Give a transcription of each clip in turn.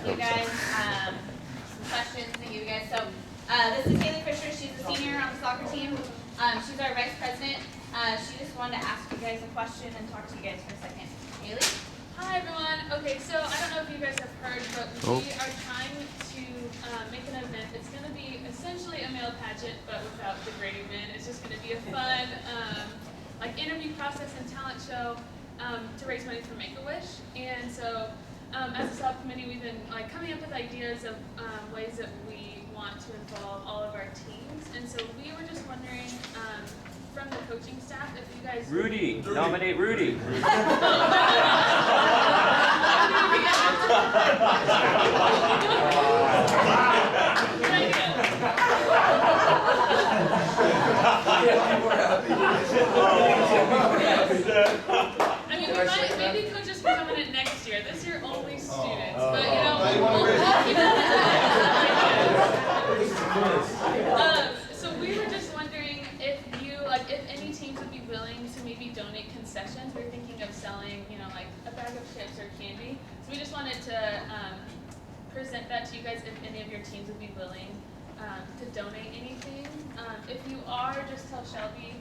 to you guys, some questions to you guys. So, this is Haley Fisher. She's a senior on the soccer team. She's our vice president. She just wanted to ask you guys a question and talk to you guys for a second. Haley? Hi everyone. Okay, so I don't know if you guys have heard, but we are trying to make an event. It's going to be essentially a male pageant, but without the Grady men. It's just going to be a fun, like interview process and talent show to raise money for Make-A-Wish. And so, as a subcommittee, we've been like coming up with ideas of ways that we want to involve all of our teams. And so we were just wondering. From the coaching staff, if you guys... Rudy! Nominate Rudy! I mean, we might, maybe coaches can come in it next year. This year only students, but you know, we'll keep it. So we were just wondering if you, like, if any teams would be willing to maybe donate concessions. We were thinking of selling, you know, like a bag of chips or candy. So we just wanted to present that to you guys if any of your teams would be willing to donate anything. If you are, just tell Shelby.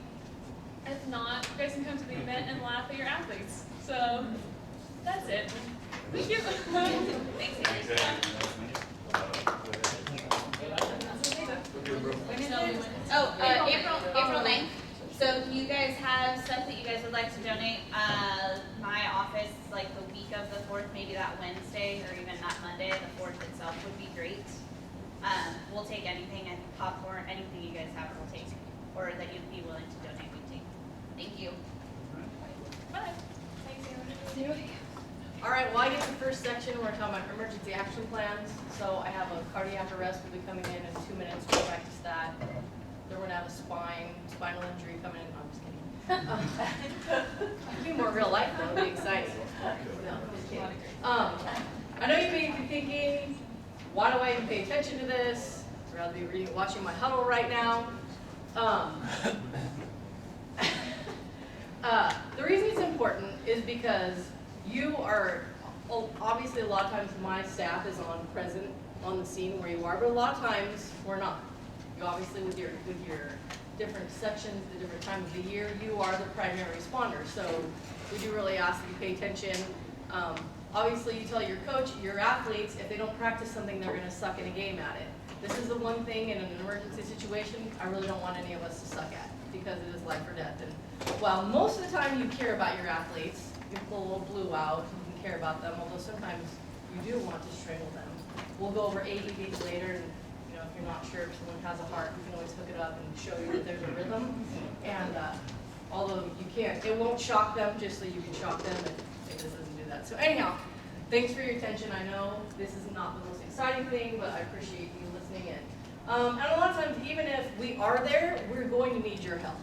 If not, you guys can come to the event and laugh at your athletes. So that's it. Thank you. Thanks, April 9th. So if you guys have stuff that you guys would like to donate, my office, like the week of the 4th, maybe that Wednesday or even that Monday, the 4th itself would be great. We'll take anything, and popcorn, anything you guys have, we'll take, or that you'd be willing to donate, we take. Thank you. Bye. Thanks, All right, well, I get the first section where we're talking about emergency action plans. So I have a cardiac arrest will be coming in 2 minutes. We'll practice that. Then we're going to have a spinal injury coming in. No, I'm just kidding. It'll be more real life, though. It'll be exciting. No, I'm just kidding. I know you may be thinking, why do I even pay attention to this? I'd rather be watching my huddle right now. The reason it's important is because you are, obviously a lot of times my staff is present on the scene where you are, but a lot of times we're not. You obviously with your different sections, the different time of the year, you are the primary responder. So we do really ask that you pay attention. Obviously you tell your coach, your athletes, if they don't practice something, they're gonna suck in a game at it. This is the one thing in an emergency situation I really don't want any of us to suck at, because it is life or death. And while most of the time you care about your athletes, you pull a little blue out, you can care about them, although sometimes you do want to strangle them. We'll go over AEDs later, and you know, if you're not sure if someone has a heart, you can always hook it up and show you that there's a rhythm. And although you can't, it won't shock them, just so you can shock them, and it just doesn't do that. So anyhow, thanks for your attention. I know this is not the most exciting thing, but I appreciate you listening in. And a lot of times, even if we are there, we're going to need your help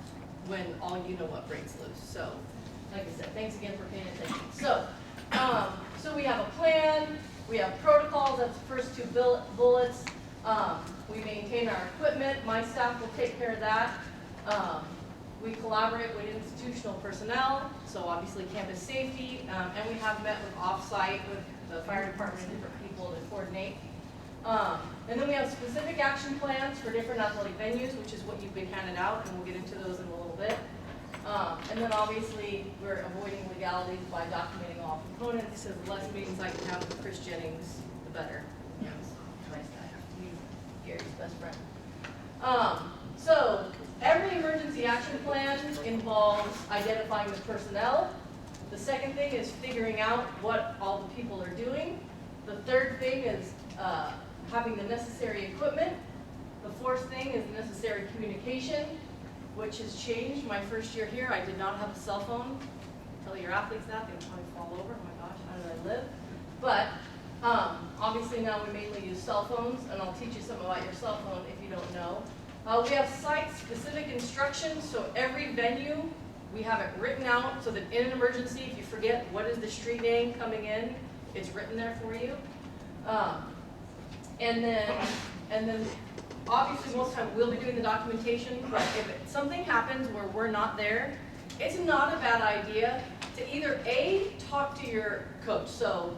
when all you know what breaks loose. So, like I said, thanks again for paying attention. So, so we have a plan, we have protocols, that's the first 2 bullets. We maintain our equipment, my staff will take care of that. We collaborate with institutional personnel, so obviously campus safety, and we have met with off-site with the fire department and different people to coordinate. And then we have specific action plans for different athletic venues, which is what you've been handed out, and we'll get into those in a little bit. And then obviously we're avoiding legalities by documenting all components, so the less meetings I can have with Chris Jennings, the better. Yes, nice guy. He's Gary's best friend. So every emergency action plan involves identifying the personnel. The second thing is figuring out what all the people are doing. The third thing is having the necessary equipment. The fourth thing is necessary communication, which has changed. My first year here, I did not have a cell phone. Tell your athletes that, they would probably fall over. Oh my gosh, how did I live? But obviously now we mainly use cell phones, and I'll teach you something about your cell phone if you don't know. We have site-specific instructions, so every venue, we have it written out so that in an emergency, if you forget what is the street name coming in, it's written there for you. And then obviously most of the time we'll be doing the documentation, but if something happens where we're not there, it's not a bad idea to either A, talk to your coach. So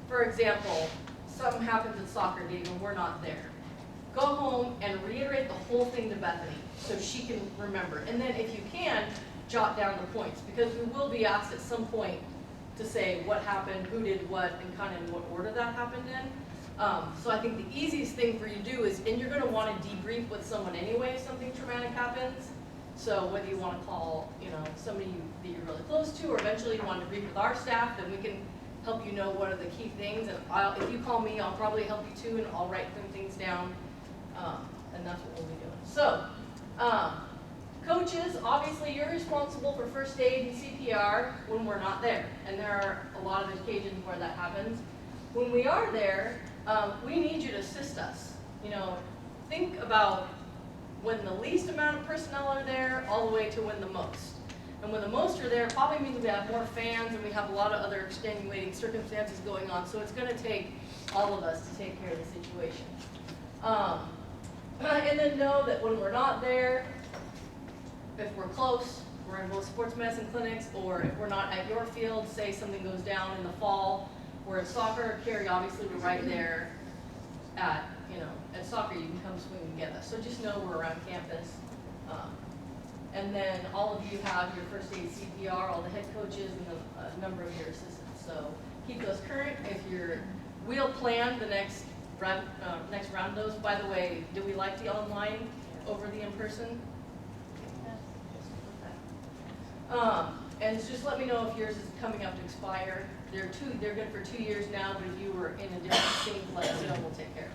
for example, something happens at soccer day and we're not there. Go home and reiterate the whole thing to Bethany so she can remember. And then if you can, jot down the points, because we will be asked at some point to say what happened, who did what, and kind of in what order that happened in. So I think the easiest thing for you to do is, and you're gonna wanna debrief with someone anyway if something traumatic happens. So whether you wanna call, somebody that you're really close to, or eventually you want to debrief with our staff, then we can help you know what are the key things. And if you call me, I'll probably help you too, and I'll write some things down. And that's what we'll be doing. So, coaches, obviously you're responsible for first aid and CPR when we're not there. And there are a lot of occasions where that happens. When we are there, we need you to assist us. Think about when the least amount of personnel are there all the way to when the most. And when the most are there, probably means we have more fans and we have a lot of other extenuating circumstances going on. So it's going to take all of us to take care of the situation. And then know that when we're not there, if we're close, we're in both sports medicine clinics, or if we're not at your field, say something goes down in the fall, we're at soccer, Carrie, obviously we're right there at soccer, you can come swing and get us. So just know we're around campus. And then all of you have your first aid CPR, all the head coaches and a number of your assistants. So keep those current. We'll plan the next round of those. By the way, do we like the online over the in-person? And just let me know if yours is coming up to expire. They're good for 2 years now, but if you were in a different city, let us know, we'll take care of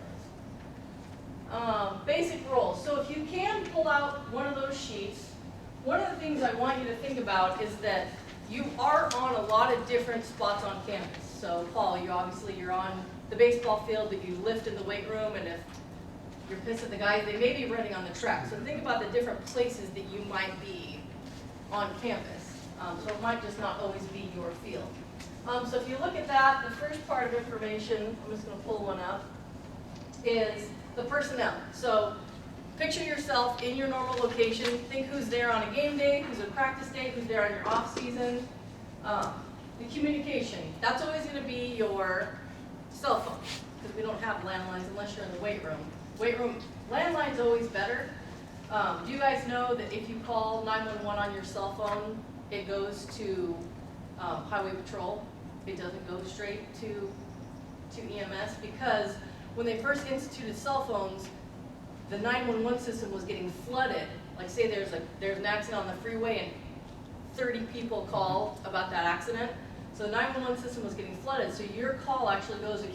those. Basic roles. So if you can pull out one of those sheets, one of the things I want you to think about is that you are on a lot of different spots on campus. So Paul, you're on the baseball field, but you lift in the weight room, and if you're pissed at the guys, they may be running on the track. So think about the different places that you might be on campus. So it might just not always be your field. So if you look at that, the first part of information, I'm just going to pull one up, is the personnel. So picture yourself in your normal location. Think who's there on a game day, who's a practice day, who's there on your off season. The communication, that's always going to be your cell phone, because we don't have landlines unless you're in the weight room. Landline's always better. Do you guys know that if you call 911 on your cell phone, it goes to Highway Patrol? It doesn't go straight to EMS, because when they first instituted cell phones, the 911 system was getting flooded. Like say there's an accident on the freeway and 30 people call about that accident. So the 911 system was getting flooded. So your call actually goes to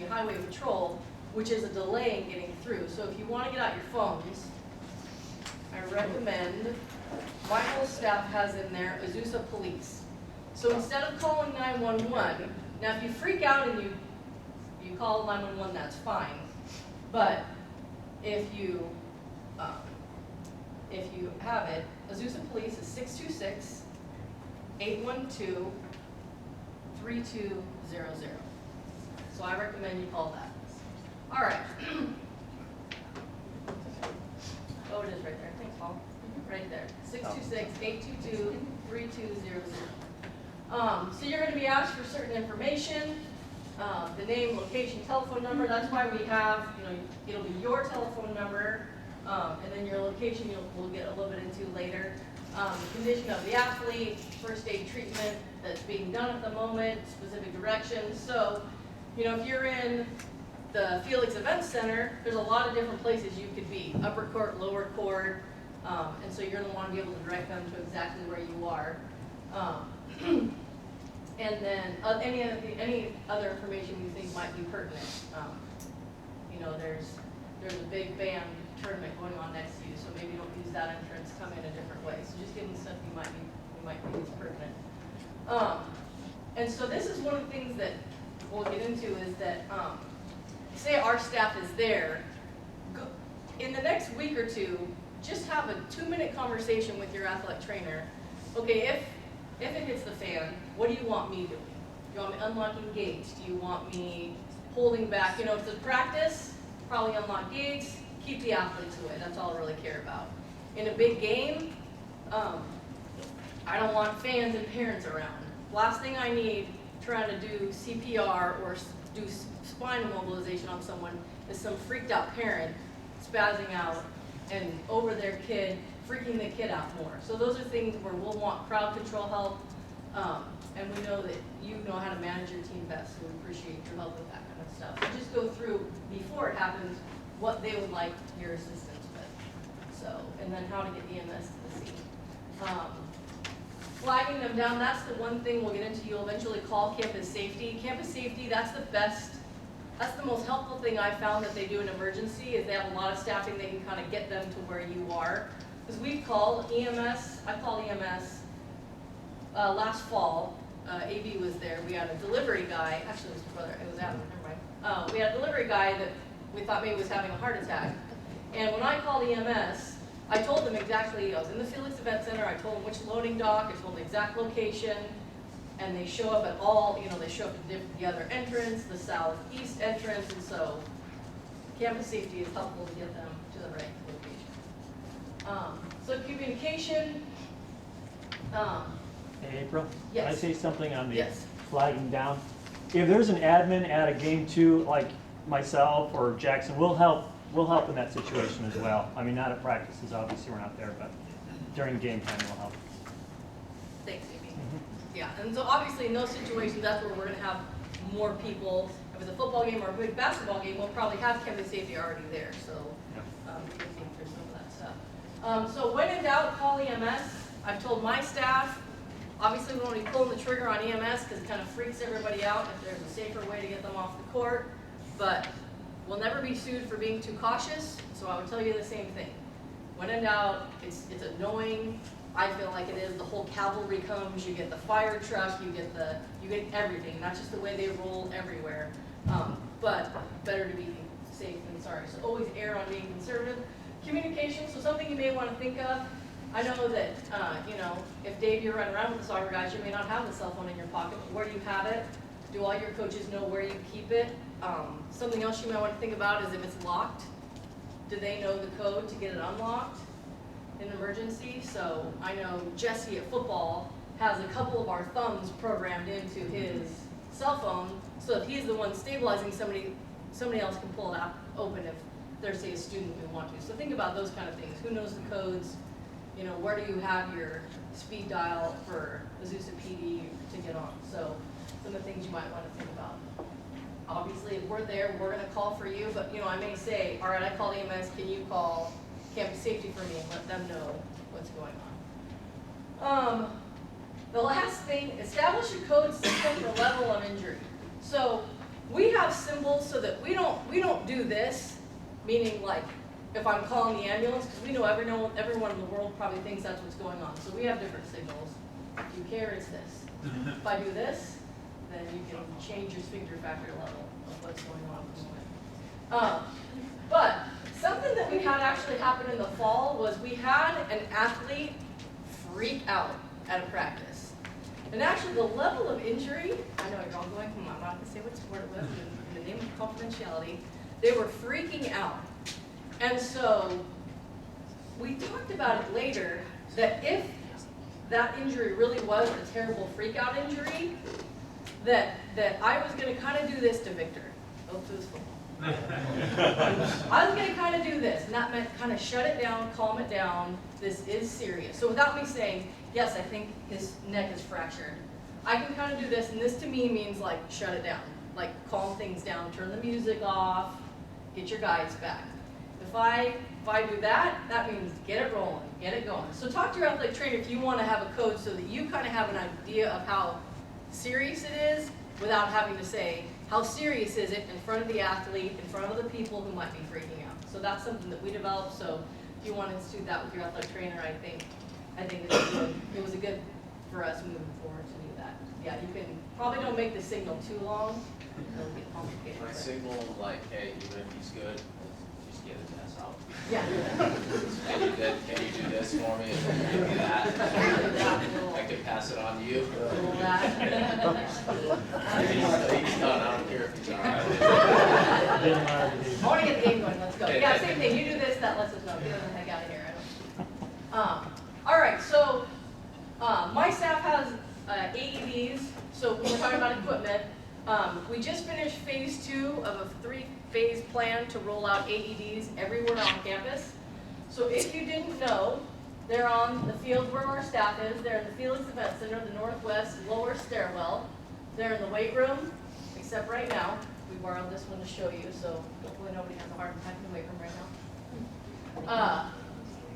Highway Patrol, which is a delay in getting through. So if you want to get out your phones, I recommend, my whole staff has in there Azusa Police. So instead of calling 911, now if you freak out and you call 911, that's fine. But if you have it, Azusa Police is 626-812-3200. So I recommend you call that. All right. Oh, it is right there. Thanks, Paul. Right there. 626-822-3200. So you're going to be asked for certain information. The name, location, telephone number. That's why we have, it'll be your telephone number, and then your location we'll get a little bit into later. The condition of the athlete, first aid treatment that's being done at the moment, specific directions. So, if you're in the Felix Event Center, there's a lot of different places you could be, upper court, lower court, and so you're going to want to be able to direct them to exactly where you are. And then any other information you think might be pertinent. There's a big band tournament going on next to you, so maybe don't use that entrance, come in a different way. So just give them stuff you might think is pertinent. And so this is one of the things that we'll get into is that, say our staff is there, in the next week or two, just have a 2-minute conversation with your athletic trainer. Okay, if it hits the fan, what do you want me doing? Do you want me unlocking gates? Do you want me holding back? If it's a practice, probably unlock gates, keep the athletes away. That's all I really care about. In a big game, I don't want fans and parents around. Last thing I need trying to do CPR or do spine immobilization on someone is some freaked out parent spazzing out and over their kid, freaking the kid out more. So those are things where we'll want crowd control help, and we know that you know how to manage your team best, so we appreciate your help with that kind of stuff. So just go through, before it happens, what they would like your assistance with. So, and then how to get EMS to the scene. Flagging them down, that's the one thing we'll get into. You'll eventually call campus safety. Campus safety, that's the most helpful thing I found that they do in emergency, is they have a lot of staffing that can kind of get them to where you are. Because we've called EMS, I called EMS last fall. AB was there. We had a delivery guy, actually it was his brother, it was Adam, never mind. We had a delivery guy that we thought maybe was having a heart attack. And when I called EMS, I told them exactly, I was in the Felix Event Center, I told them which loading dock, I told them the exact location, and they show up at all, they show up at the other entrance, the southeast entrance, and so campus safety is helpful to get them to the right location. So communication. Hey, April? Yes. Can I say something on the Yes. flagging down? If there's an admin at a game too, like myself or Jackson, we'll help in that situation as well. I mean, not at practices, obviously we're not there, but during game time we'll help. Thanks, Amy. Yeah, and so obviously in those situations, that's where we're gonna have more people. If it's a football game or a big basketball game, we'll probably have campus safety already there, so we can think through some of that stuff. So when in doubt, call EMS. I've told my staff, obviously we don't want to be pulling the trigger on EMS because it kind of freaks everybody out if there's a safer way to get them off the court, but we'll never be sued for being too cautious, so I would tell you the same thing. When in doubt, it's annoying. I feel like it is. The whole cavalry comes. You get the fire truck. You get everything. Not just the way they roll everywhere, but better to be safe than sorry. So always err on being conservative. Communication. So something you may want to think of. I know that if Dave, you're running around with the soccer guys, you may not have the cell phone in your pocket. But where do you have it? Do all your coaches know where you keep it? Something else you might want to think about is if it's locked. Do they know the code to get it unlocked in an emergency? So I know Jesse at football has a couple of our thumbs programmed into his cell phone, so if he's the one stabilizing somebody else can pull it out open if there's, say, a student who want to. So think about those kind of things. Who knows the codes? Where do you have your speed dial for Azusa PD to get on? So some of the things you might want to think about. Obviously, if we're there, we're going to call for you, but I may say, all right, I called EMS, can you call campus safety for me and let them know what's going on. The last thing, establish a code system for level of injury. So we have symbols so that we don't do this, meaning like if I'm calling the ambulance, because we know everyone in the world probably thinks that's what's going on. So we have different signals. If you care, it's this. If I do this, then you can change your sphincter factor level of what's going on in the moment. But something that we had actually happen in the fall was we had an athlete freak out at a practice. And actually the level of injury, I know you're all going, I'm not going to say what sport it was in the name of confidentiality, they were freaking out. And so we talked about it later that if that injury really was a terrible freak out injury, that I was going to kind of do this to Victor. Oh, to his football. I was going to kind of do this, and that meant kind of shut it down, calm it down. This is serious. So without me saying, yes, I think his neck is fractured, I can kind of do this, and this to me means like shut it down, like calm things down, turn the music off, get your guys back. If I do that, that means get it rolling, get it going. So talk to your athletic trainer if you want to have a code so that you kind of have an idea of how serious it is without having to say, how serious is it in front of the athlete, in front of the people who might be freaking out. So that's something that we developed. So if you want to institute that with your athletic trainer, I think it was a good for us moving forward to do that. Yeah, you can probably don't make the signal too long. It'll get complicated. My signal, like, hey, even if he's good, just get his ass out. Yeah. Can you do this for me? Can you do that? I could pass it on to you. He's done. I don't care if he's all right. I want to get the game going. Let's go. Yeah, same thing. You do this, that lets us know. Get the heck out of here. All right. So my staff has AEDs. So when we're talking about equipment, we just finished phase 2 of a 3-phase plan to roll out AEDs everywhere on campus. So if you didn't know, they're on the field where our staff is. They're in the Felix Event Center, the northwest lower stairwell. They're in the weight room, except right now. We borrowed this one to show you, so hopefully nobody has a heart attack in the weight room right now.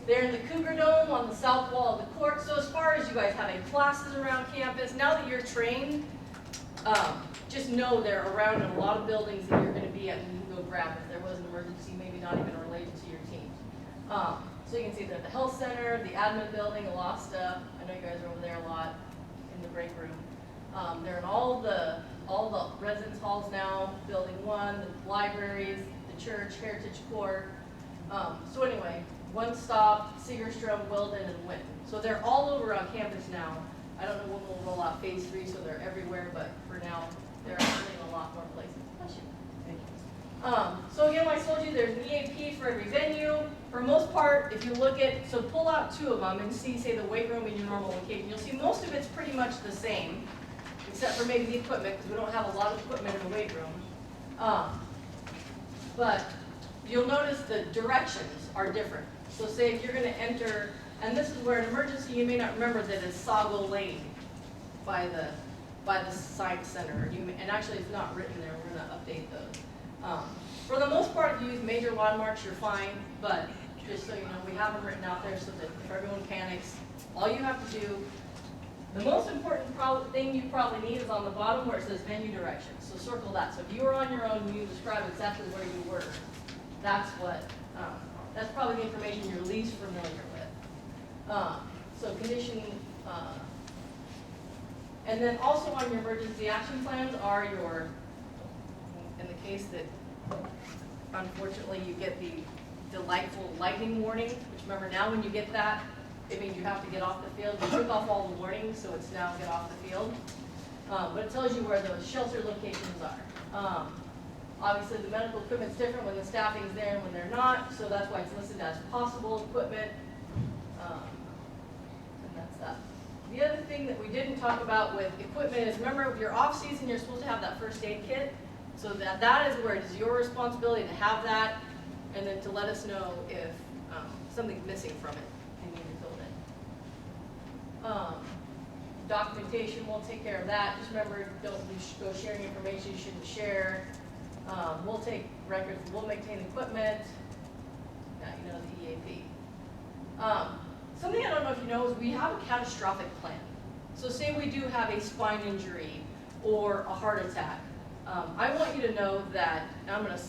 They're in the Cougar Dome on the south wall of the court. So as far as you guys having classes around campus, now that you're trained, just know they're around in a lot of buildings that you're going to be at, and you can go grab if there was an emergency, maybe not even related to your team. So you can see they're at the health center, the admin building, a lot of stuff. I know you guys are over there a lot in the break room. They're in all the residence halls now, building 1, the libraries, the church, Heritage Court. So anyway, One Stop, Segerstrom, Wilden, and Winton. So they're all over on campus now. I don't know when we'll roll out phase 3, so they're everywhere, but for now, they're actually in a lot more places. Bless you. Thank you. So again, like I told you, there's an EAP for every venue. For most part, if you look at, so pull out 2 of them and see, say, the weight room and your normal location. You'll see most of it's pretty much the same, except for maybe the equipment, because we don't have a lot of equipment in the weight room. But you'll notice the directions are different. So say if you're going to enter, and this is where an emergency, you may not remember that it's Sago Lane by the Science Center. And actually it's not written there, we're going to update those. For the most part, if you use major landmarks, you're fine, but just so you know, we have them written out there so that if everyone panics, all you have to do, the most important thing you probably need is on the bottom where it says venue directions. So circle that. So if you were on your own and you describe exactly where you were, that's probably the information you're least familiar with. So condition, and then also on your emergency action plans are your, in the case that unfortunately you get the delightful lightning warning, which remember now when you get that, it means you have to get off the field. We took off all the warnings, so it's now get off the field. But it tells you where those shelter locations are. Obviously, the medical equipment's different when the staffing's there and when they're not, so that's why it's listed as possible equipment. And that's that. The other thing that we didn't talk about with equipment is, remember, if you're off season, you're supposed to have that first aid kit. So that is where it is your responsibility to have that, and then to let us know if something's missing from it and you need to fill it in. Documentation, we'll take care of that. Just remember, don't go sharing information you shouldn't share. We'll take records, we'll maintain equipment. Now you know the EAP. Something I don't know if you know is we have a catastrophic plan. So say we do have a spine injury or a heart attack. I want you to know that, and I'm going to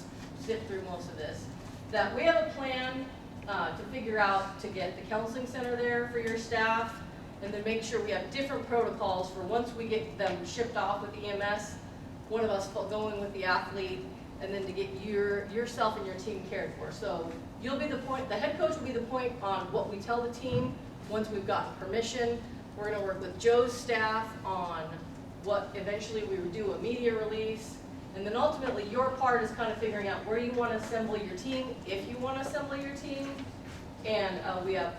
zip through most of this, that we have a plan to figure out to get the counseling center there for your staff, and then make sure we have different protocols for once we get them shipped off with EMS, one of us going with the athlete, and then to get yourself and your team cared for. So you'll be the point, the head coach will be the point on what we tell the team once we've gotten permission. We're going to work with Joe's staff on what eventually we would do a media release. And then ultimately your part is kind of figuring out where you want to assemble your team, if you want to assemble your team. And we have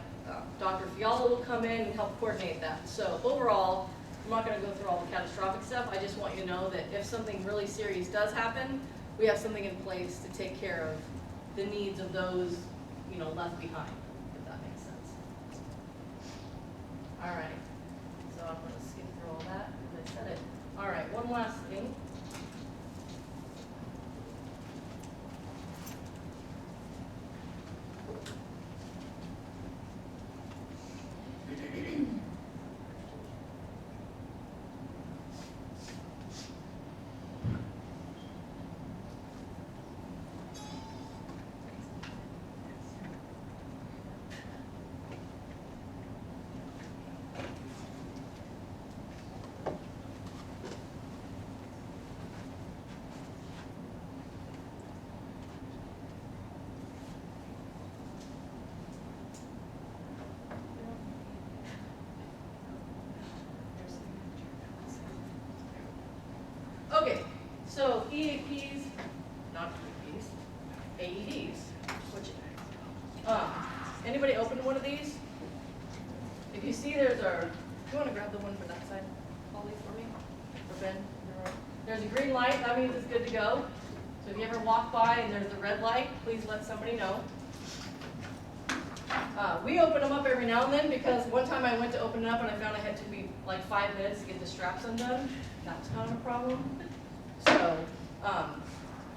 Dr. Fiala will come in and help coordinate that. So overall, I'm not going to go through all the catastrophic stuff. I just want you to know that if something really serious does happen, we have something in place to take care of the needs of those, left behind, if that makes sense. All right. So I'm going to skip through all that. I said it. All right. One last thing. Okay, so EAPs, not EAPs, AEDs. Anybody open one of these? If you see there's a, do you want to grab the one for that side, Holly, for me? For Ben? There's a green light, that means it's good to go. So So if you ever walk by and there's a red light, please let somebody know. We open them up every now and then because one time I went to open it up and I found I had to be like 5 minutes to get the straps undone. That was kind of a problem. So,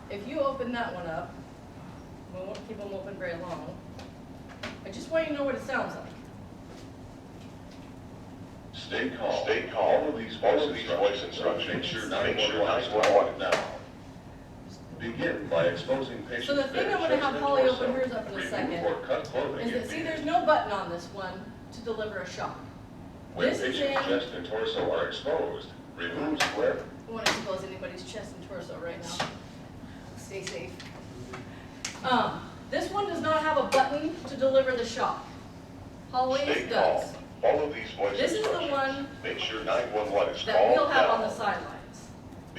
if you open that one up, we won't keep them open very long. I just want you to know what it sounds like. Stay calm. Stay calm. Follow these voice instructions. Make sure 911 now. Begin by exposing patients. So the thing I'm going to have Holly open hers up in a second Remove or cut clothing. is that, see, there's no button on this one to deliver a shock. When This is patient's in, chest and torso are exposed, remove square. I want to expose anybody's chest and torso right now. Stay safe. This one does not have a button to deliver the shock. Holly's Stay calm. does. Follow these voice This is the instructions. one Make sure 911 is that called we'll have on now. the sidelines.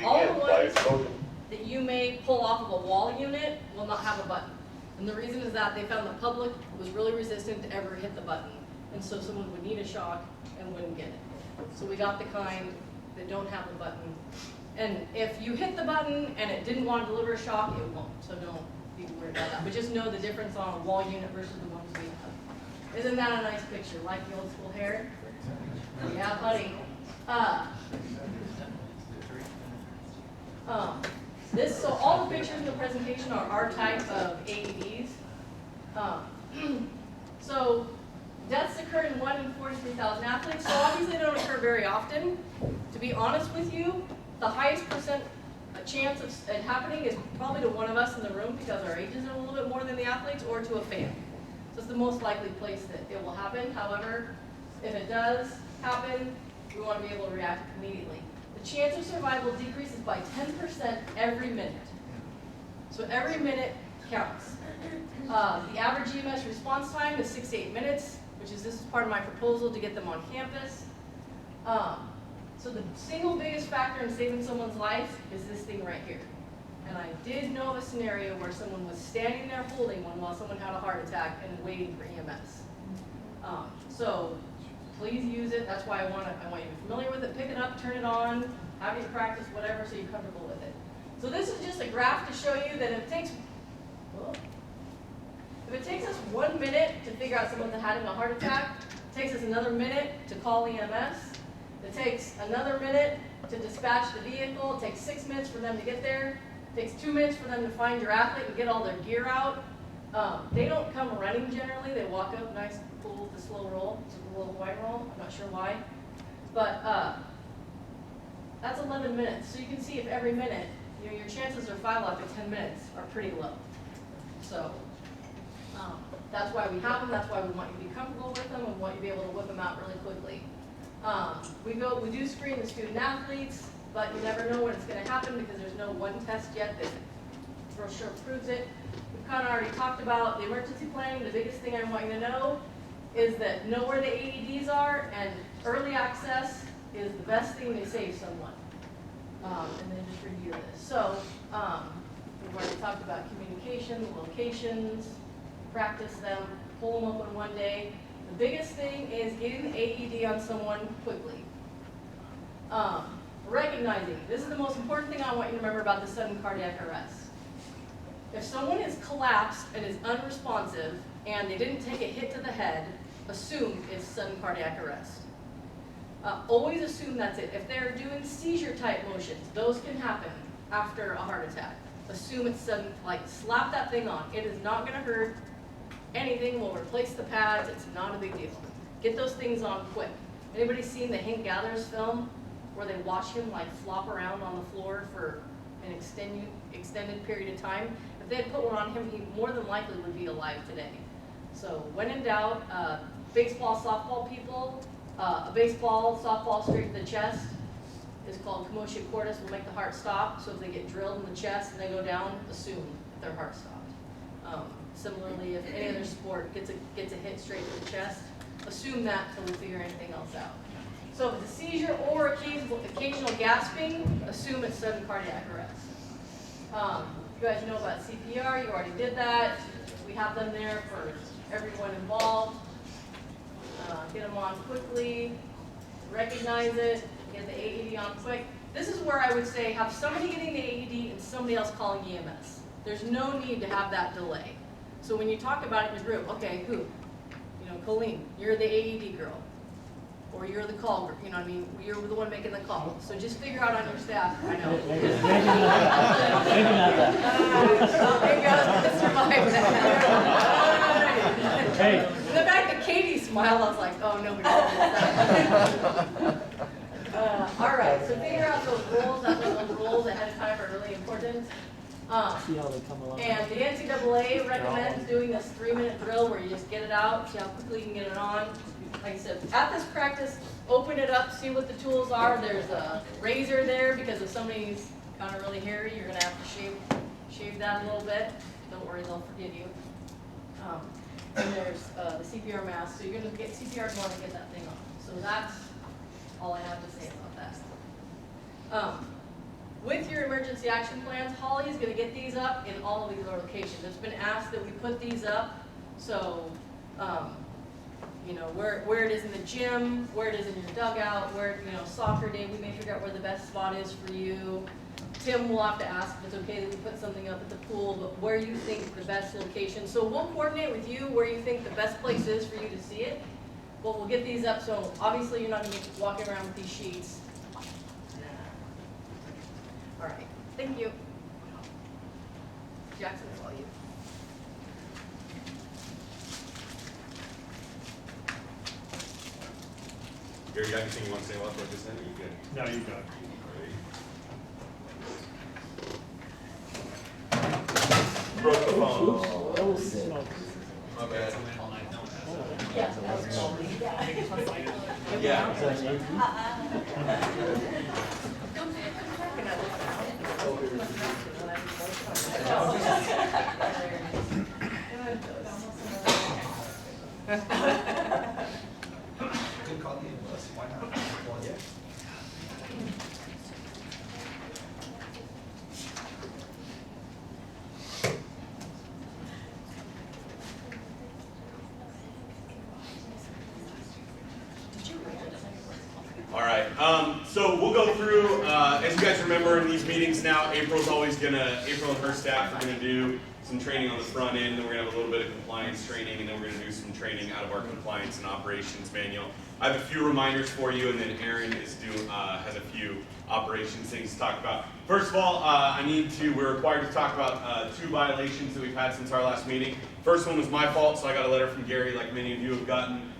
all the Begin by ones- exposing. That you may pull off of a wall unit will not have a button. And the reason is that they found the public was really resistant to ever hit the button. And so someone would need a shock and wouldn't get it. So we got the kind that don't have the button. And if you hit the button and it didn't want to deliver a shock, it won't. So don't be worried about that. But just know the difference on a wall unit versus the ones we have. Isn't that a nice picture? Like the old school hair? Yeah, buddy. So all the pictures in the presentation are our type of AEDs. So deaths occur in 1 in 43,000 athletes, so obviously they don't occur very often. To be honest with you, the highest chance of it happening is probably to one of us in the room because our ages are a little bit more than the athletes, or to a fan. So it's the most likely place that it will happen. However, if it does happen, we want to be able to react immediately. The chance of survival decreases by 10% every minute. So every minute counts. The average EMS response time is 6 to 8 minutes, which is, this is part of my proposal to get them on campus. So the single biggest factor in saving someone's life is this thing right here. And I did know of a scenario where someone was standing there holding one while someone had a heart attack and waiting for EMS. So please use it. That's why I want you to be familiar with it. Pick it up, turn it on, have you practice, whatever, so you're comfortable with it. So this is just a graph to show you that if it takes us 1 minute to figure out someone's having a heart attack, it takes us another minute to call EMS, it takes another minute to dispatch the vehicle, it takes 6 minutes for them to get there, it takes 2 minutes for them to find your athlete and get all their gear out. They don't come running generally, they walk up nice, cool, with a slow roll, it's a little white roll, I'm not sure why. But that's 11 minutes, so you can see if every minute, your chances of survival after 10 minutes are pretty low. So that's why we have them, that's why we want you to be comfortable with them, and want you to be able to whip them out really quickly. We do screen the student athletes, but you never know when it's going to happen because there's no one test yet that for sure proves it. We've kind of already talked about the emergency planning. The biggest thing I want you to know is that know where the AEDs are, and early access is the best thing to save someone. And then just review this. So we've already talked about communication, locations, practice them, pull them up in one day. The biggest thing is getting the AED on someone quickly. Recognizing, this is the most important thing I want you to remember about the sudden cardiac arrest. If someone is collapsed and is unresponsive and they didn't take a hit to the head, assume it's sudden cardiac arrest. Always assume that's it. If they're doing seizure type motions, those can happen after a heart attack. Assume it's sudden, like slap that thing on. It is not going to hurt anything. We'll replace the pads. It's not a big deal. Get those things on quick. Anybody seen the Hank Gathers film where they watch him like flop around on the floor for an extended period of time? If they had put one on him, he more than likely would be alive today. So when in doubt, baseball, softball people, a baseball, softball straight to the chest is called commotio cordis, will make the heart stop. So if they get drilled in the chest and they go down, assume that their heart stopped. Similarly, if any other sport gets a hit straight to the chest, assume that until we figure anything else out. So if it's a seizure or occasional gasping, assume it's sudden cardiac arrest. You guys know about CPR, you already did that. We have them there for everyone involved. Get them on quickly, recognize it, get the AED on quick. This is where I would say have somebody getting the AED and somebody else calling EMS. There's no need to have that delay. So when you talk about it in the group, okay, who? You know, Colleen, you're the AED girl. Or you're the call girl, you know what I mean? You're the one making the call. So just figure out on your staff, I know. Maybe not that. Maybe not that. Maybe I was gonna survive that. Hey. And the fact that Katie smiled, I was like, oh, nobody that. All right, so figure out those rules. That's what those rules ahead of time are really important. See how they come along. And the NCAA recommends doing this 3-minute drill where you just get it out, see how quickly you can get it on. Like I said, at this practice, open it up, see what the tools are. There's a razor there because if somebody's kind of really hairy, you're gonna have to shave that a little bit. Don't worry, they'll forgive you. And there's the CPR mask, so you're gonna get CPR going and get that thing on. So that's all I have to say about that. With your emergency action plans, Holly is gonna get these up in all of these locations. It's been asked that we put these up, so, you know, where it is in the gym, where it is in your dugout, where, you know, soccer day, we may figure out where the best spot is for you. Tim will have to ask if it's okay that we put something up at the pool, but where you think the best location. So we'll coordinate with you where you think the best place is for you to see it. But we'll get these up, so obviously you're not gonna be walking around with these sheets. All right, thank you. Jackson, it's all you. Gary, you got anything you want to say about what this end, or you good? No, you go. Broke the phone. That was sick. My bad. Yeah, that was all. Yeah. All right, so we'll go through, as you guys remember in these meetings now, April and her staff are gonna do some training on the front end, then we're gonna have a little bit of compliance training, and then we're gonna do some training out of our compliance and operations manual. I have a few reminders for you, and then Erin has a few operations things to talk about. First of all, we're required to talk about 2 violations that we've had since our last meeting. First one was my fault, so I got a letter from Gary, like many of you have gotten.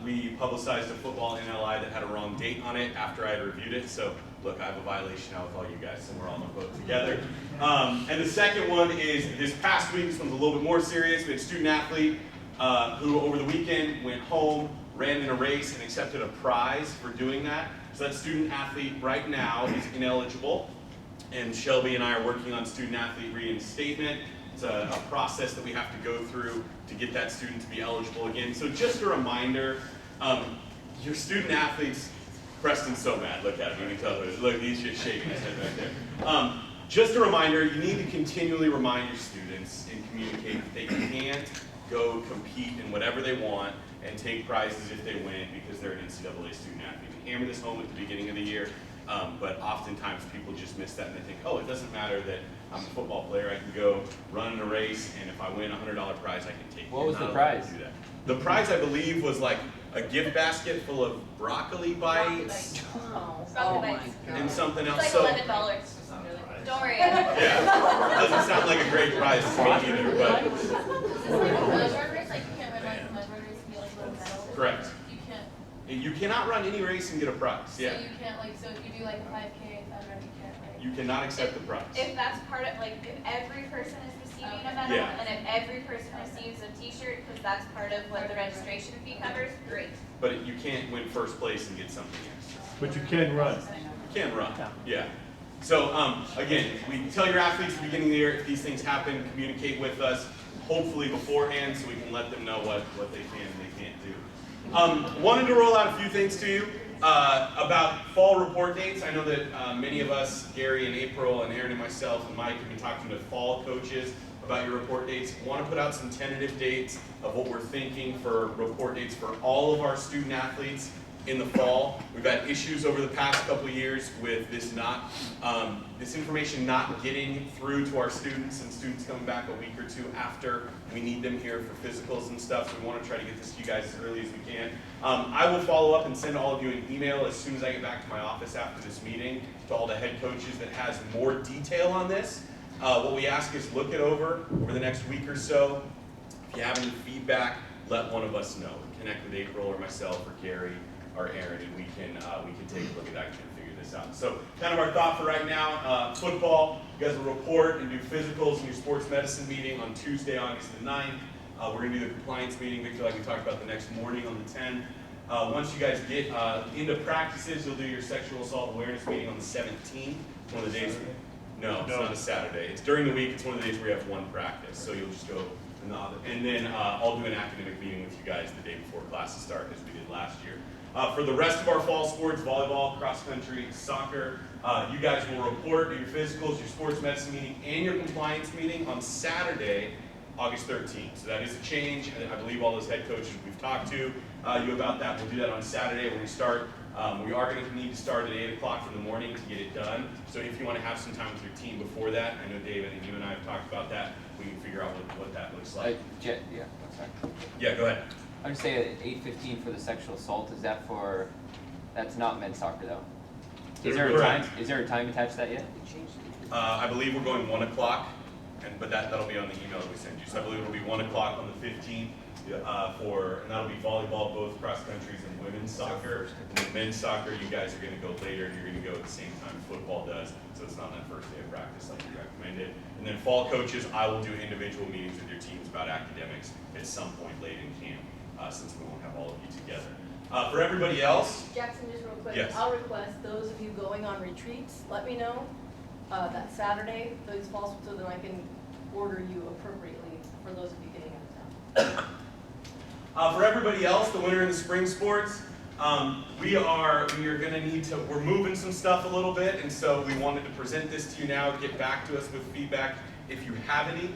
We publicized a football NLI that had a wrong date on it after I had reviewed it. So look, I have a violation now with all you guys, and we're all in the boat together. And the second one is this past week, this one's a little bit more serious. We had a student athlete who over the weekend went home, ran in a race, and accepted a prize for doing that. So that student athlete right now is ineligible. And Shelby and I are working on student athlete reinstatement. It's a process that we have to go through to get that student to be eligible again. So just a reminder, your student athletes, Preston's so mad, look at him, you can tell, look, he's just shaking his head back there. Just a reminder, you need to continually remind your students and communicate that they can't go compete in whatever they want and take prizes if they win because they're an NCAA student athlete. We hammer this home at the beginning of the year, but oftentimes people just miss that and they think, oh, it doesn't matter that I'm a football player, I can go run in a race, and if I win a $100 prize, I can take it. What was You're the not allowed prize? to do that. The prize, I believe, was like a gift basket full of broccoli bites Broccoli bites. and something else. It's So, like $11. Don't worry. yeah, doesn't sound like a great prize to me either, but Like mud race, like you can't run like mud race and get like little medals. correct. You can't. You cannot run any race and get a prize. Yeah, So you can't like so if you do like a 5K, that run you can't like. you cannot accept the prize. If that's part of, like, if every person is receiving a medal, Yeah. and if every person receives a t-shirt, because that's part of what the registration fee covers, great. But you can't win first place and get something extra. But you can run. You can run. Yeah. So again, we tell your athletes at the beginning of the year if these things happen, communicate with us, hopefully beforehand, so we can let them know what they can and they can't do. Wanted to roll out a few things to you about fall report dates. I know that many of us, Gary and April and Aaron and myself and Mike, have been talking to fall coaches about your report dates. Want to put out some tentative dates of what we're thinking for report dates for all of our student athletes in the fall. We've had issues over the past couple of years with this this information not getting through to our students, and students coming back a week or two after we need them here for physicals and stuff. So we want to try to get this to you guys as early as we can. I will follow up and send all of you an email as soon as I get back to my office after this meeting to all the head coaches that has more detail on this. What we ask is look it over the next week or so. If you have any feedback, let one of us know. Connect with April or myself or Gary or Aaron, and we can take a look at that and figure this out. So kind of our thought for right now, football, you guys will report and do physicals in your sports medicine meeting on Tuesday, August the 9th. We're going to do the compliance meeting, Victor, like we talked about the next morning on the 10th. Once you guys get into practices, you'll do your sexual assault awareness meeting on the 17th. One of the days. No, it's not a Saturday. It's during the week. It's one of the days where you have one practice. So you'll just go in the other. And then I'll do an academic meeting with you guys the day before classes start, as we did last year. For the rest of our fall sports, volleyball, cross country, soccer, you guys will report to your physicals, your sports medicine meeting, and your compliance meeting on Saturday, August 13th. So that is a change. I believe all those head coaches we've talked to you about that. We'll do that on Saturday when we start. We are going to need to start at 8 o'clock in the morning to get it done. So if you want to have some time with your team before that, I know David and you and I have talked about that, we can figure out what that looks like. Yeah, sorry. Yeah, go ahead. I would say at 8:15 for the sexual assault. Is that for? That's not men's soccer though. Is there a time? Is there a time attached to that yet? I believe we're going 1 o'clock, but that'll be on the email that we send you. So I believe it'll be 1 o'clock on the 15th and that'll be volleyball, both cross countries and women's soccer. And then men's soccer, you guys are going to go later. You're going to go at the same time football does, so it's not that first day of practice like you recommended. And then fall coaches, I will do individual meetings with your teams about academics at some point late in camp, since we won't have all of you together. For everybody else, Jackson, just real quick, Yes. I'll request those of you going on retreats, let me know that Saturday, those falls, so that I can order you appropriately for those of you getting out of town. for everybody else, the winter and the spring sports, we are going to need to, we're moving some stuff a little bit, and so we wanted to present this to you now, get back to us with feedback if you have any.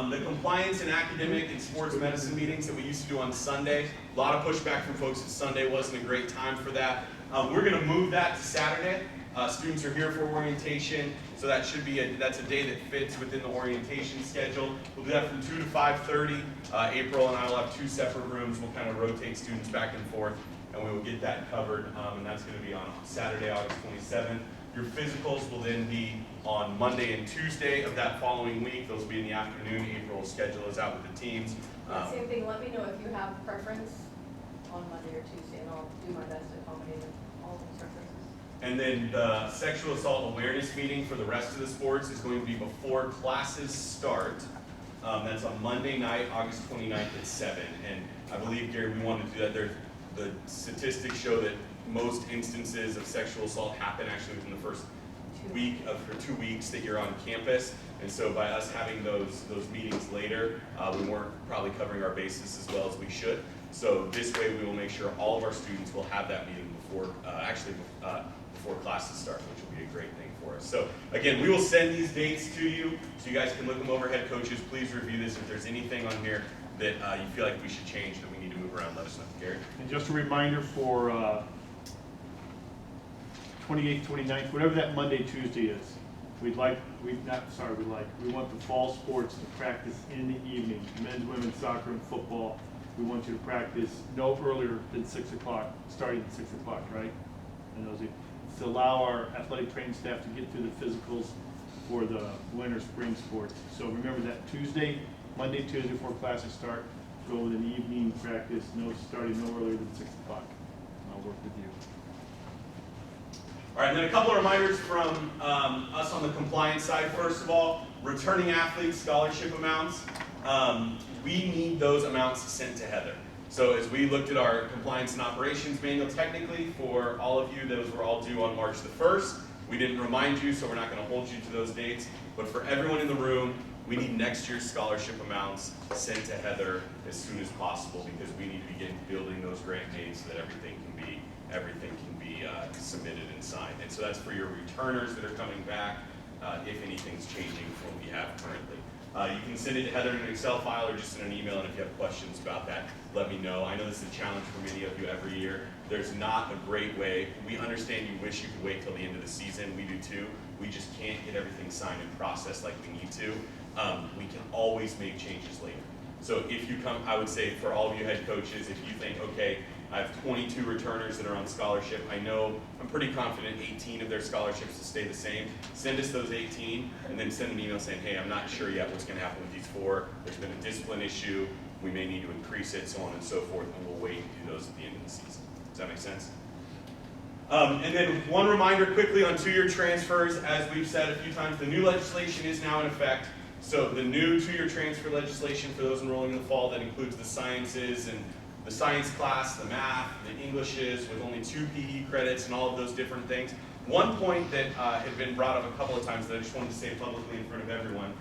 The compliance and academic and sports medicine meetings that we used to do on Sunday, a lot of pushback from folks that Sunday wasn't a great time for that. We're going to move that to Saturday. Students are here for orientation, so that should be that's a day that fits within the orientation schedule. We'll do that from 2 to 5:30. April and I will have 2 separate rooms. We'll kind of rotate students back and forth, and we will get that covered, and that's going to be on Saturday, August 27th. Your physicals will then be on Monday and Tuesday of that following week. Those will be in the afternoon. April will schedule us out with the teams. Same thing, let me know if you have preference on Monday or Tuesday, and I'll do my best to accommodate all the preferences. And then the sexual assault awareness meeting for the rest of the sports is going to be before classes start. That's on Monday night, August 29th at 7. And I believe, Gary, we want to do that. The statistics show that most instances of sexual assault happen actually within the first week or 2 weeks that you're on campus. And so by us having those meetings later, we weren't probably covering our bases as well as we should. So this way we will make sure all of our students will have that meeting before classes start, which will be a great thing for us. So again, we will send these dates to you so you guys can look them over. Head coaches, please review this. If there's anything on here that you feel like we should change, that we need to move around, let us know. Gary? And just a reminder for 28th, 29th, whatever that Monday, Tuesday is, we want the fall sports to practice in the evening, men's, women's soccer, and football. We want you to practice no earlier than 6 o'clock, starting at 6 o'clock, right? And those to allow our athletic training staff to get through the physicals for the winter, spring sports. So remember that Monday, Tuesday before classes start, go with an evening practice, starting no earlier than 6 o'clock. I'll work with you. All right, and then a couple of reminders from us on the compliance side. First of all, returning athletes scholarship amounts. We need those amounts sent to Heather. So as we looked at our compliance and operations manual, technically for all of you, those were all due on March the 1st. We didn't remind you, so we're not going to hold you to those dates. But for everyone in the room, we need next year's scholarship amounts sent to Heather as soon as possible, because we need to begin building those grant dates so that everything can be submitted and signed. And so that's for your returners that are coming back, if anything's changing from what we have currently. You can send it to Heather in an Excel file or just in an email, and if you have questions about that, let me know. I know this is a challenge for many of you every year. There's not a great way. We understand you wish you could wait till the end of the season. We do too. We just can't get everything signed and processed like we need to. We can always make changes later. So if you come, I would say for all of you head coaches, if you think, okay, I have 22 returners that are on scholarship. I'm pretty confident 18 of their scholarships will stay the same. Send us those 18 and then send an email saying, hey, I'm not sure yet what's going to happen with these 4. There's been a discipline issue. We may need to increase it, so on and so forth, and we'll wait and do those at the end of the season. Does that make sense? And then one reminder quickly on 2-year transfers. As we've said a few times, the new legislation is now in effect. So the new 2-year transfer legislation for those enrolling in the fall, that includes the sciences and the science class, the math, the Englishes, with only 2 PE credits and all of those different things. One point that had been brought up a couple of times that I just wanted to say publicly in front of everyone,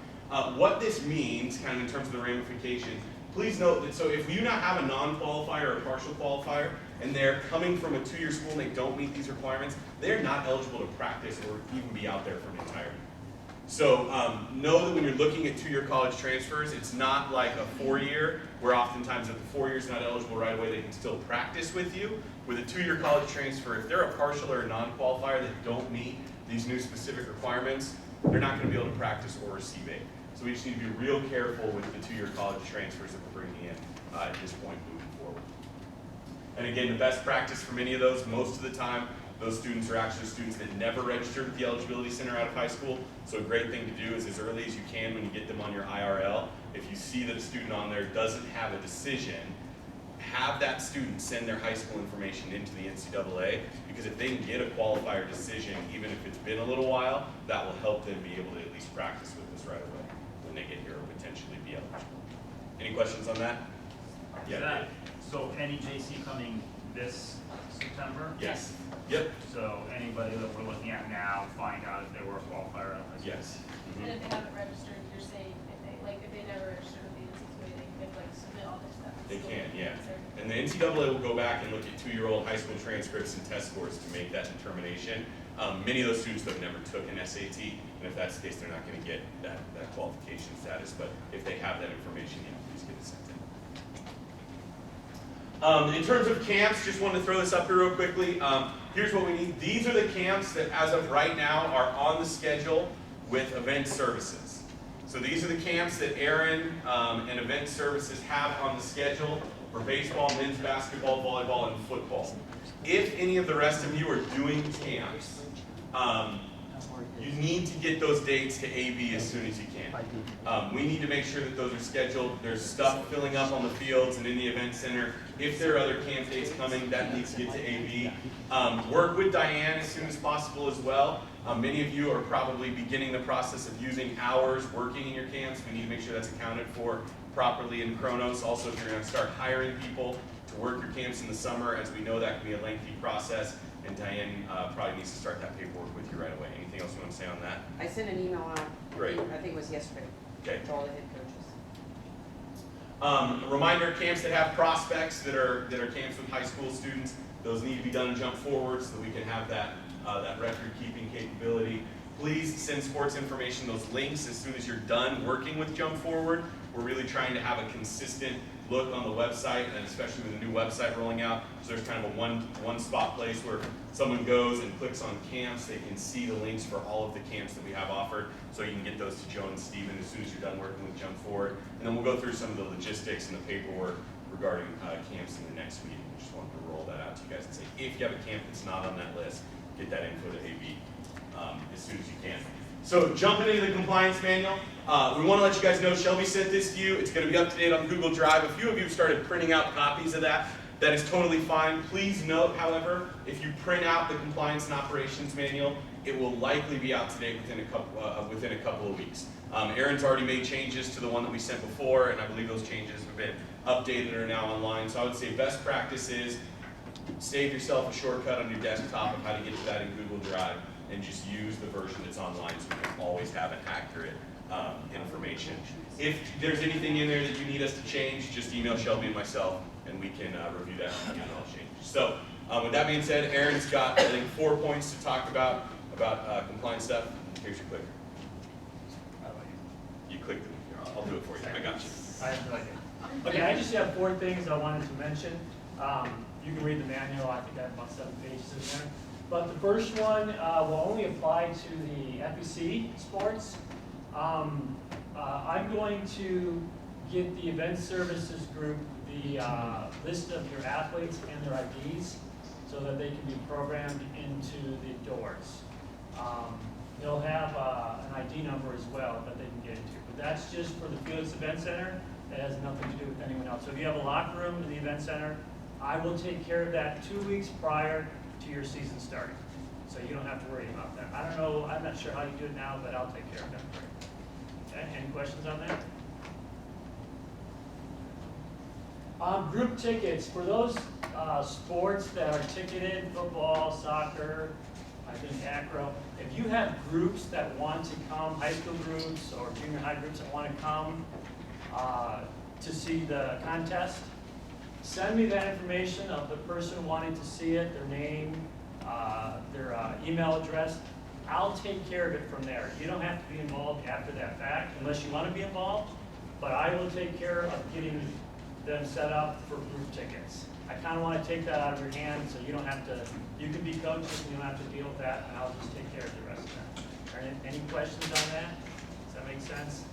what this means, kind of in terms of the ramifications, please note that, so if you now have a non-qualifier or a partial qualifier, and they're coming from a 2-year school and they don't meet these requirements, they're not eligible to practice or even be out there for an entire year. So know that when you're looking at 2-year college transfers, it's not like a 4-year, where oftentimes if the 4 year's not eligible right away, they can still practice with you. With a 2-year college transfer, if they're a partial or a non-qualifier that don't meet these new specific requirements, they're not going to be able to practice or receive aid. So we just need to be real careful with the 2-year college transfers that we're bringing in at this point moving forward. And again, the best practice for many of those, most of the time, those students are actually students that never registered at the Eligibility Center out of high school. So a great thing to do is as early as you can when you get them on your IRL, if you see that a student on there doesn't have a decision, have that student send their high school information into the NCAA, because if they can get a qualifier decision, even if it's been a little while, that will help them be able to at least practice with us right away when they get here or potentially be eligible. Any questions on that? Yeah. So any JC coming this September? Yes. Yep. So anybody that we're looking at now, find out if they were a qualifier. Yes. And if they haven't registered, you're saying if they never registered with the NCAA, they can submit all their stuff. They can, yeah. And the NCAA will go back and look at 2-year-old high school transcripts and test scores to make that determination. Many of those students though never took an SAT, and if that's the case, they're not going to get that qualification status. But if they have that information, yeah, please get it sent in. In terms of camps, just wanted to throw this up here real quickly. Here's what we need. These are the camps that, as of right now, are on the schedule with Event Services. So these are the camps that Aaron and Event Services have on the schedule for baseball, men's basketball, volleyball, and football. If any of the rest of you are doing camps, you need to get those dates to AB as soon as you can. We need to make sure that those are scheduled. There's stuff filling up on the fields and in the event center. If there are other camp dates coming, that needs to get to AB. Work with Diane as soon as possible as well. Many of you are probably beginning the process of using hours working in your camps. We need to make sure that's accounted for properly in Kronos. Also, if you're going to start hiring people to work your camps in the summer, as we know that can be a lengthy process, and Diane probably needs to start that paperwork with you right away. Anything else you want to say on that? I sent an email out, Great. I think it was yesterday, Okay. to all the head coaches. A reminder, camps that have prospects that are camps with high school students, those need to be done in Jump Forward so that we can have that record keeping capability. Please send sports information, those links, as soon as you're done working with Jump Forward. We're really trying to have a consistent look on the website, and especially with the new website rolling out. So there's kind of a one spot place where someone goes and clicks on camps, they can see the links for all of the camps that we have offered, so you can get those to Joe and Steven as soon as you're done working with Jump Forward. And then we'll go through some of the logistics and the paperwork regarding camps in the next meeting. We just wanted to roll that out to you guys and say, if you have a camp that's not on that list, get that info to AB as soon as you can. So jumping into the compliance manual, we want to let you guys know Shelby sent this to you. It's going to be up to date on Google Drive. A few of you have started printing out copies of that. That is totally fine. Please note, however, if you print out the compliance and operations manual, it will likely be out to date within a couple of weeks. Aaron's already made changes to the one that we sent before, and I believe those changes have been updated and are now online. So I would say best practice is save yourself a shortcut on your desktop of how to get to that in Google Drive, and just use the version that's online so we can always have an accurate information. If there's anything in there that you need us to change, just email Shelby and myself, and we can review that and get all changes. So with that being said, Aaron's got, I think, 4 points to talk about compliance stuff. Here's your clicker. You clicked it. Here, I'll do it for you. I got you. I have no idea. Okay, I just have 4 things I wanted to mention. You can read the manual, I think I have about 7 pages in there. But the first one will only apply to the FEC sports. I'm going to get the event services group the list of your athletes and their IDs so that they can be programmed into the doors. They'll have an ID number as well that they can get into. But that's just for the Felix Event Center. It has nothing to do with anyone else. So if you have a locker room in the event center, I will take care of that 2 weeks prior to your season starting. So you don't have to worry about that. I don't know, I'm not sure how you do it now, but I'll take care of that for you. Okay, any questions on that? Group tickets, for those sports that are ticketed, football, soccer, I think acro, if you have groups that want to come, high school groups or junior high groups that want to come to see the contest, send me that information of the person wanting to see it, their name, their email address. I'll take care of it from there. You don't have to be involved after that fact unless you want to be involved, but I will take care of getting them set up for group tickets. I kind of want to take that out of your hands so you don't have to, you can be coaches and you don't have to deal with that, and I'll just take care of the rest of that. Are any questions on that? Does that make sense?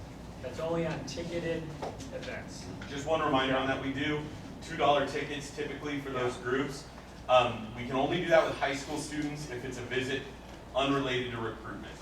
That's only on ticketed events. Just one reminder on that, we do $2 tickets typically for those groups. We can only do that with high school students if it's a visit unrelated to recruitment.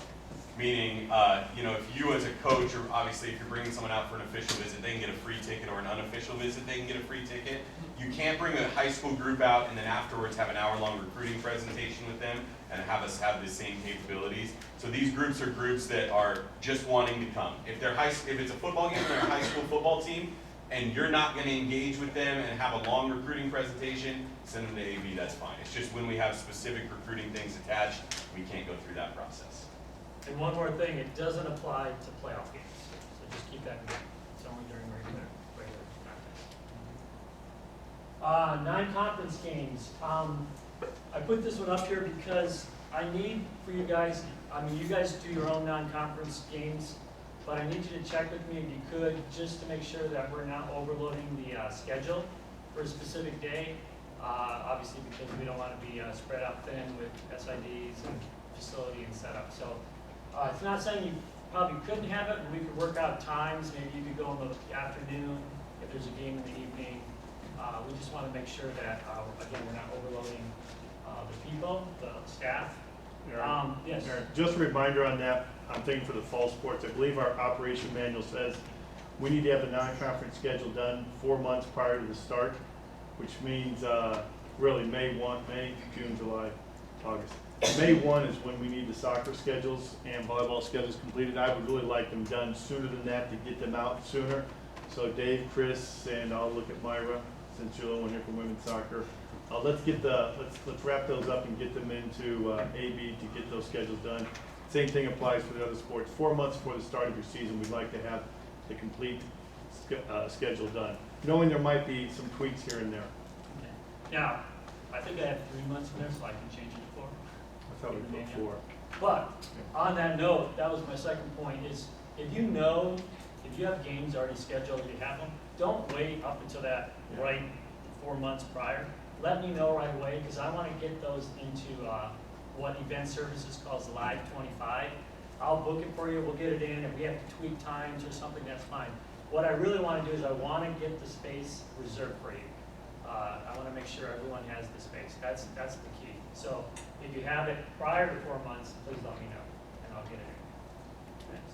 Meaning, if you as a coach, or obviously if you're bringing someone out for an official visit, they can get a free ticket, or an unofficial visit, they can get a free ticket. You can't bring a high school group out and then afterwards have an hour-long recruiting presentation with them and have us have the same capabilities. So these groups are groups that are just wanting to come. If it's a football game and they're a high school football team, and you're not going to engage with them and have a long recruiting presentation, send them to AV, that's fine. It's just when we have specific recruiting things attached, we can't go through that process. And one more thing, it doesn't apply to playoff games, so just keep that in mind. It's only during regular contests. Non-conference games. I put this one up here because I need for you guys, you guys do your own non-conference games, but I need you to check with me if you could, just to make sure that we're not overloading the schedule for a specific day. Obviously because we don't want to be spread out thin with SIDs and facility and setup. So it's not saying you probably couldn't have it, but we could work out times. Maybe you could go in the afternoon if there's a game in the evening. We just want to make sure that, again, we're not overloading the people, the staff. Yes. Aaron, just a reminder on that, I'm thinking for the fall sports, I believe our operation manual says we need to have the non-conference schedule done 4 months prior to the start, which means really May, June, July, August. May 1 is when we need the soccer schedules and volleyball schedules completed. I would really like them done sooner than that to get them out sooner. So Dave, Chris, and I'll look at Myra, since you're the one here from women's soccer. Let's wrap those up and get them into AB to get those schedules done. Same thing applies for the other sports. 4 months before the start of your season, we'd like to have the complete schedule done, knowing there might be some tweaks here and there. Okay. Now, I think I have 3 months in there, so I can change it to 4. I thought we put 4. But on that note, that was my second point, is if you have games already scheduled, if you have them, don't wait up until that right 4 months prior. Let me know right away, because I want to get those into what Event Services calls Live 25. I'll book it for you, we'll get it in. If we have to tweak times or something, that's fine. What I really want to do is I want to get the space reserved for you. I want to make sure everyone has the space. That's the key. So if you have it prior to 4 months, please let me know, and I'll get it in. Thanks.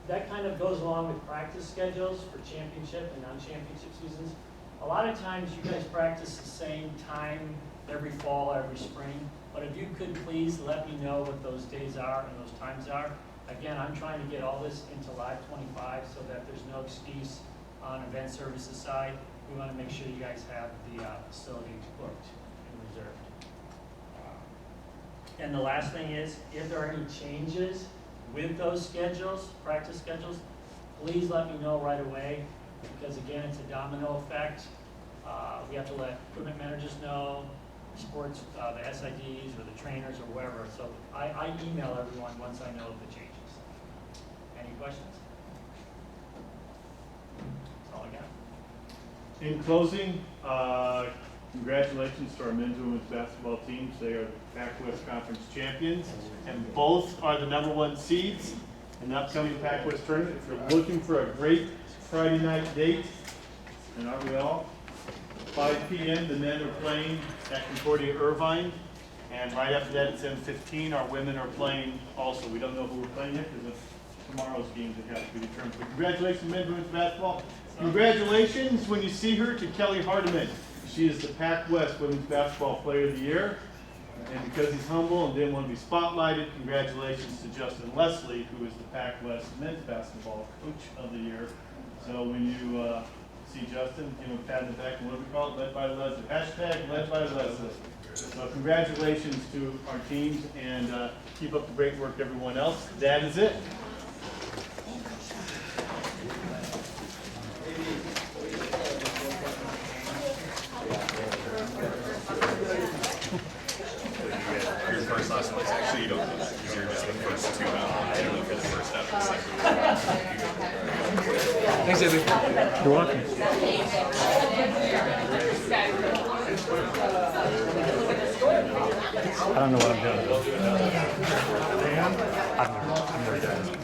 That kind of goes along with practice schedules for championship and non-championship seasons. A lot of times you guys practice the same time every fall, every spring, but if you could please let me know what those days are and those times are. Again, I'm trying to get all this into Live 25 so that there's no excuse on Event Services side. We want to make sure you guys have the facility booked and reserved. And the last thing is, if there are any changes with those schedules, practice schedules, please let me know right away, because again, it's a domino effect. We have to let equipment managers know, sports, the SIDs or the trainers or whoever. So I email everyone once I know of the changes. questions? That's all I got. In closing, congratulations to our men's and women's basketball teams. They are the Pac-West Conference champions, and both are the #1 seeds in the upcoming Pac-West tournament. If you're looking for a great Friday night date, and aren't we all? 5 p.m. the men are playing at Concordia Irvine, and right after that at 7:15 our women are playing also. We don't know who we're playing yet because of tomorrow's games that have to be determined. But congratulations, men's and women's basketball. Congratulations when you see her to Kelly Hardiman. She is the Pac-West Women's Basketball Player of the Year. And because he's humble and didn't want to be spotlighted, congratulations to Justin Leslie, who is the Pac-West Men's Basketball Coach of the Year. So when you see Justin, give him a pat in the back, and what do we call it? Led by Leslie. Hashtag led by Leslie. So congratulations to our teams, and keep up the great work, everyone else. That is it. Your first last one, actually you don't do that, because you're just the first two out. I don't know if you're the first after the second. Thanks, Izzy. You're welcome. I don't know what I'm doing. I've never done it.